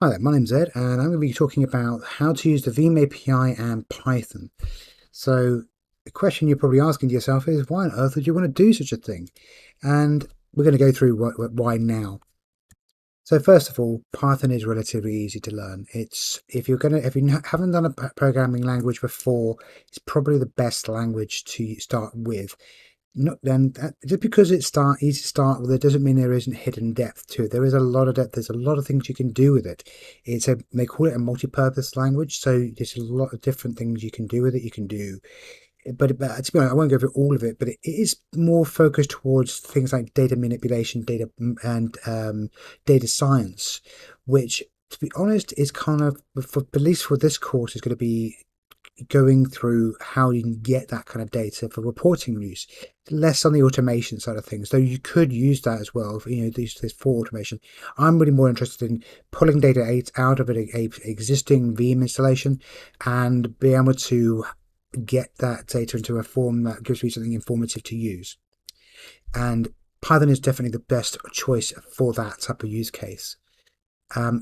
Hi there, my name's Ed, and I'm going to be talking about how to use the Veeam API and Python. So, the question you're probably asking to yourself is, why on earth would you want to do such a thing? And we're going to go through why now. So, first of all, Python is relatively easy to learn. If you haven't done a programming language before, it's probably the best language to start with. Not then just because it's easy to start with, it doesn't mean there isn't hidden depth to it. There is a lot of depth. There's a lot of things you can do with it. They call it a multi-purpose language, so there's a lot of different things you can do with it. You can do, but to be honest, I won't go through all of it. But it is more focused towards things like data manipulation, and data science, which, to be honest, is kind of, for at least for this course, is going to be going through how you can get that kind of data for reporting use, less on the automation side of things, though you could use that as well. This for automation. I'm really more interested in pulling data out of an existing Veeam installation and be able to get that data into a form that gives me something informative to use. And Python is definitely the best choice for that type of use case.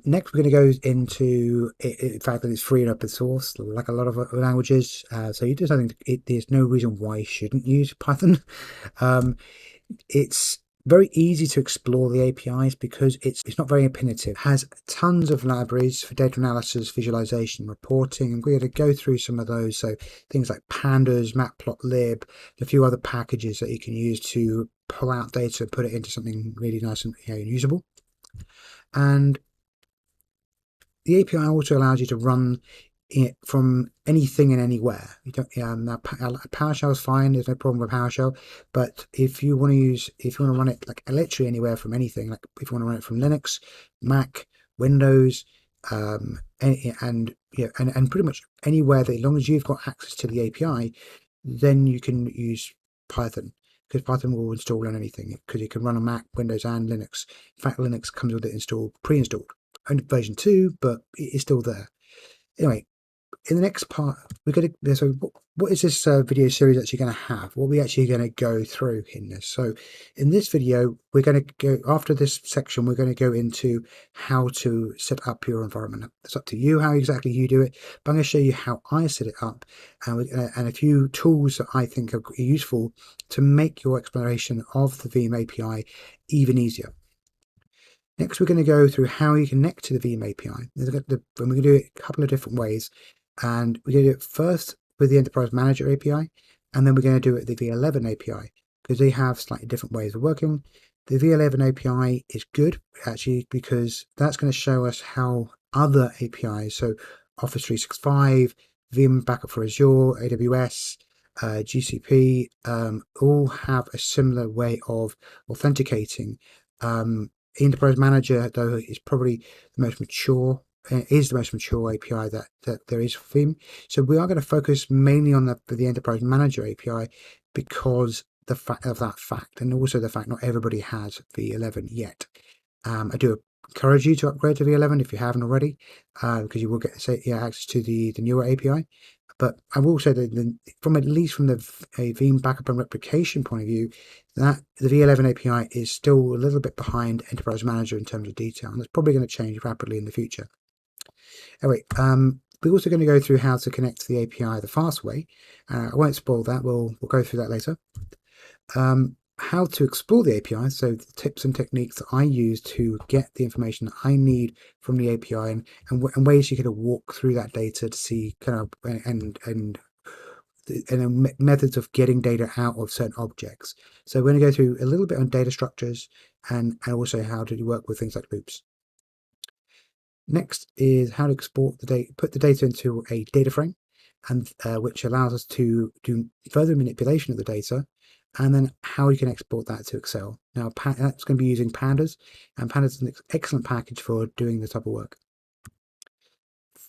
Next, we're going to go into the fact that it's free and open source, like a lot of languages. So you do something. There's no reason why you shouldn't use Python. Um, it's very easy to explore the APIs because it's not very imperative. It has tons of libraries for data analysis, visualization, reporting, and we're going to go through some of those. So things like pandas, matplotlib, a few other packages that you can use to pull out data and put it into something really nice and usable. And the API also allows you to run it from anything and anywhere. You don't. PowerShell is fine. There's no problem with PowerShell. But if you want to run it like literally anywhere from anything, like if you want to run it from Linux, Mac, Windows, and pretty much anywhere that, as long as you've got access to the API, then you can use Python. Because Python will install on anything, because you can run on Mac, Windows, and Linux. In fact, Linux comes with it pre-installed. Only version 2, but it is still there. Anyway, in the next part, we're going to. So, what is this video series actually going to have? What are we actually going to go through in this? So, in this video, we're going to go, after this section, we're going to go into how to set up your environment. It's up to you how exactly you do it, but I'm going to show you how I set it up, and a few tools that I think are useful to make your exploration of the Veeam API even easier. Next, we're going to go through how you connect to the Veeam API. And we're going to do it a couple of different ways. And we're going to do it first with the Enterprise Manager API, and then we're going to do it with the V11 API, because they have slightly different ways of working. The V11 API is good, actually, because that's going to show us how other APIs, so Office 365, Veeam Backup for Azure, AWS, GCP, all have a similar way of authenticating. Enterprise Manager, though, is probably the most mature, API that there is for Veeam. So we are going to focus mainly on the Enterprise Manager API because of that fact, and also the fact not everybody has V11 yet. I do encourage you to upgrade to V11 if you haven't already, because you will get access to the newer API. But I will say that from, at least from a Veeam backup and replication point of view, that the V11 API is still a little bit behind Enterprise Manager in terms of detail, and that's probably going to change rapidly in the future. Anyway, we're also going to go through how to connect to the API the fast way. I won't spoil that. We'll go through that later. How to explore the API, so the tips and techniques that I use to get the information that I need from the API, and ways you can walk through that data to see kind of and methods of getting data out of certain objects. So we're going to go through a little bit on data structures and also how to work with things like loops. Next is how to export the data, put the data into a data frame, and which allows us to do further manipulation of the data, and then how you can export that to Excel. Now, that's going to be using Pandas, and Pandas is an excellent package for doing this type of work.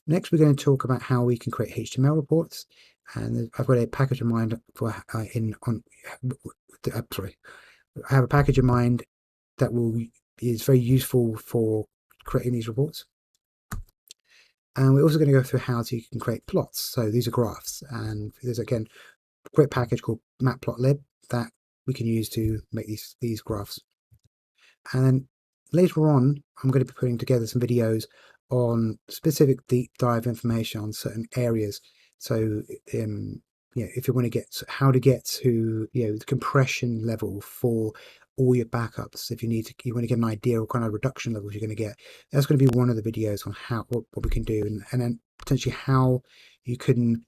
Next, we're going to talk about how we can create HTML reports, and I've got a package in mind for I have a package in mind that is very useful for creating these reports. And we're also going to go through how you can create plots. So these are graphs, and there's again a great package called matplotlib that we can use to make these graphs. And then later on, I'm going to be putting together some videos on specific deep dive information on certain areas. So, if you want to get how to get to the compression level for all your backups, if you want to get an idea of what kind of reduction levels you're going to get, that's going to be one of the videos on what we can do, and then potentially how you can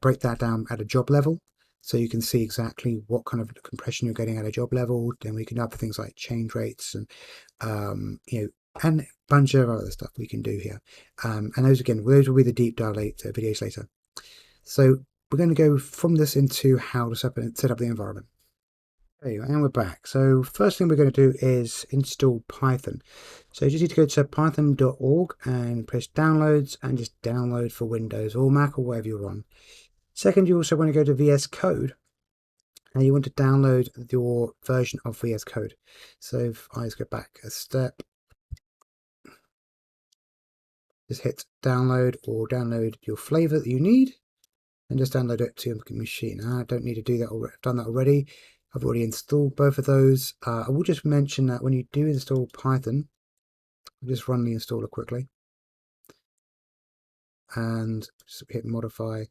break that down at a job level. So you can see exactly what kind of compression you're getting at a job level. Then we can have things like change rates and and a bunch of other stuff we can do here. And those will be the deep dive videos later. So we're going to go from this into how to set up the environment. Okay, and we're back. So first thing we're going to do is install Python. So you just need to go to python.org and press downloads and just download for Windows or Mac or whatever you're on. Second, you also want to go to VS Code and you want to download your version of VS Code. So if I just go back a step, just hit download or download your flavor that you need and just download it to your machine. I don't need to do that already. I've done that already. I've already installed both of those. I will just mention that when you do install Python, I'll just run the installer quickly and just hit modify.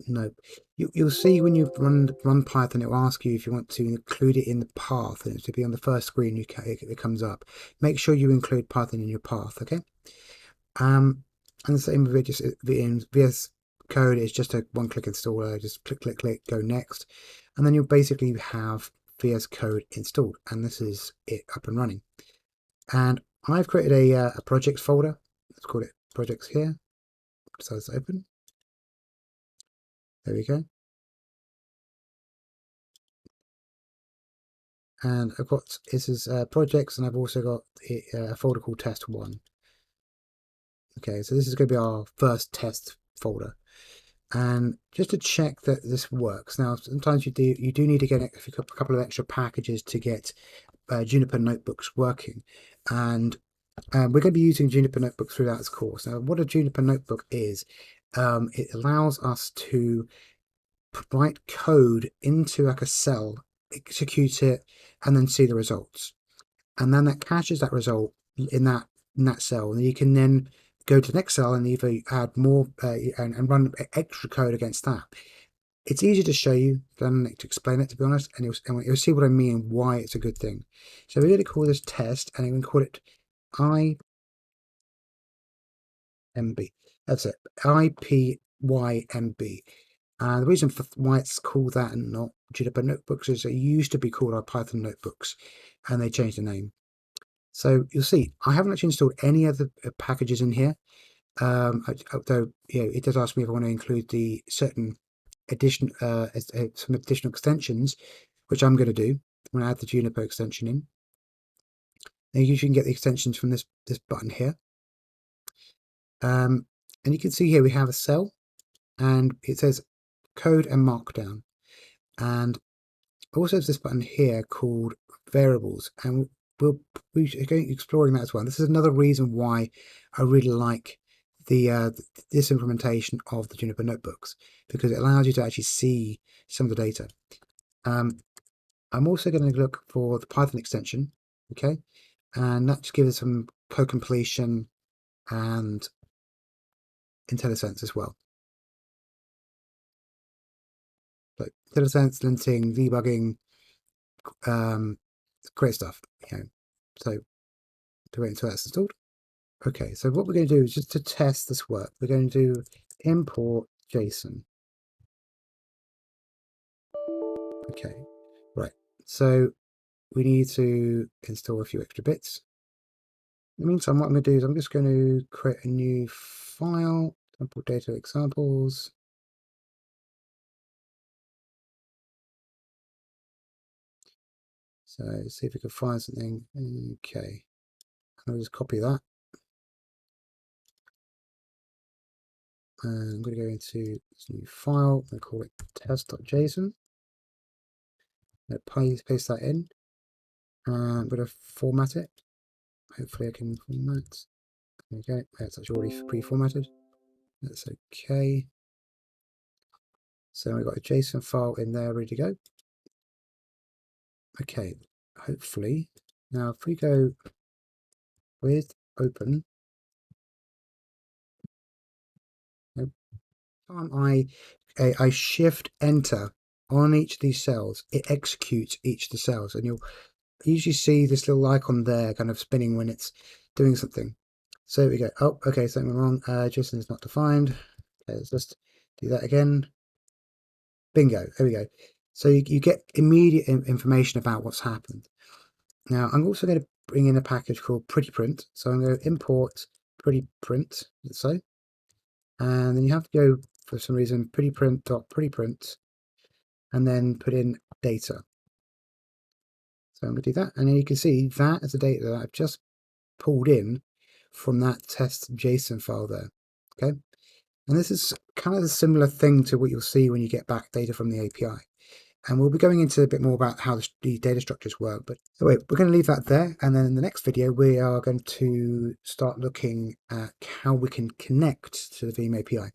No, you'll see when you run Python, it will ask you if you want to include it in the path, and it should be on the first screen it comes up. Make sure you include Python in your path, okay? And the same with just in VS Code is just a one-click installer. Just click, go next, and then you'll basically have VS Code installed, and this is it up and running. And I've created a projects folder. Let's call it projects here. So it's open. There we go. And I've got this is projects, and I've also got a folder called test1. Okay, so this is going to be our first test folder, and just to check that this works. Now, sometimes you do need to get a couple of extra packages to get Juniper notebooks working, and we're going to be using Juniper notebooks throughout this course. Now, what a Juniper notebook is, it allows us to write code into like a cell, execute it, and then see the results. And then that caches that result in that cell, and you can then go to the next cell and either add more and run extra code against that. It's easier to show you than to explain it, to be honest, and you'll see what I mean, why it's a good thing. So we're going to call this test, and we're going to call it IPYMB. That's it, IPYMB. The reason for why it's called that and not Juniper Notebooks is it used to be called our Python Notebooks, and they changed the name. So you'll see I haven't actually installed any other packages in here, although it does ask me if I want to include the certain some additional extensions, which I'm going to do. I'm going to add the Juniper extension in. Now you can get the extensions from this button here, and you can see here we have a cell, and it says code and markdown, and also there's this button here called variables, and we're going exploring that as well. This is another reason why I really like this implementation of the Juniper notebooks, because it allows you to actually see some of the data. I'm also going to look for the Python extension, okay, and that just gives us some code completion and IntelliSense as well. So IntelliSense, linting, debugging, great stuff. So to wait until that's installed. Okay, so what we're going to do is just to test this work, we're going to do import JSON. Okay, right. So we need to install a few extra bits. In the meantime, what I'm going to do is I'm just going to create a new file, sample data examples. So see if we can find something. Okay, I'll just copy that. And I'm going to go into this new file and call it test.json. Paste that in, and I'm going to format it. Hopefully I can format. There we go. That's actually already pre-formatted. That's okay. So we've got a JSON file in there ready to go. Okay, hopefully. Now if we go with open, time I shift enter on each of these cells, it executes each of the cells, and you'll usually see this little icon there kind of spinning when it's doing something. So we go, oh, okay, something wrong. JSON is not defined. Okay, let's just do that again. Bingo, there we go. So you get immediate information about what's happened. Now, I'm also going to bring in a package called PrettyPrint. So I'm going to import PrettyPrint, let's say. And then you have to go, for some reason, PrettyPrint.PrettyPrint, and then put in data. So I'm going to do that. And then you can see that is the data that I've just pulled in from that test JSON file there. Okay. And this is kind of a similar thing to what you'll see when you get back data from the API. And we'll be going into a bit more about how the data structures work. But anyway, we're going to leave that there. And then in the next video, we are going to start looking at how we can connect to the Veeam API.